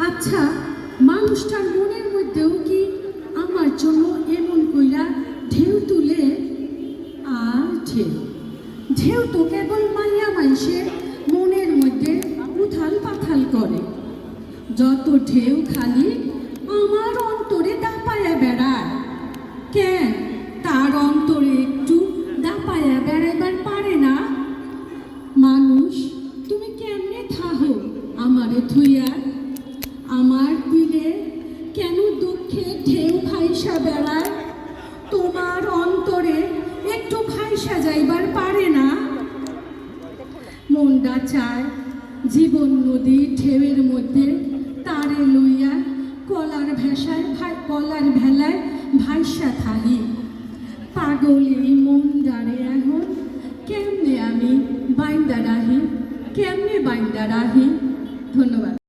আচ্ছা, মানুষটার মনের মধ্যেও কি আমার জন্য এমন কইরা ঢেউ তুলে? আর ঢেউ ঢেউ তো কেবল মাইয়া মানুষের মনের মধ্যে উথাল পাথাল করে। যত ঢেউ খালি আমার অন্তরে দাপায়া বেড়ায়। কেন তার অন্তরে একটু দাপায়া বেড়াইবার পারে না? মানুষ তুমি কেমনে থাহো আমারে থুইয়া? আমার দিলে কেন দুঃখে ঢেউ ভাইসা বেড়ায়? তোমার অন্তরে একটু ভাইসা যাইবার পারে না? মনটা চায় জীবন নদীর ঢেউয়ের মধ্যে তারে লইয়া কলার ভেলায় ভাইসা থাহি। পাগল এই মনটারে এখন কেমনে আমি বাইন্দা রাহি, কেমনে বাইন্দা রাহি। ধন্যবাদ।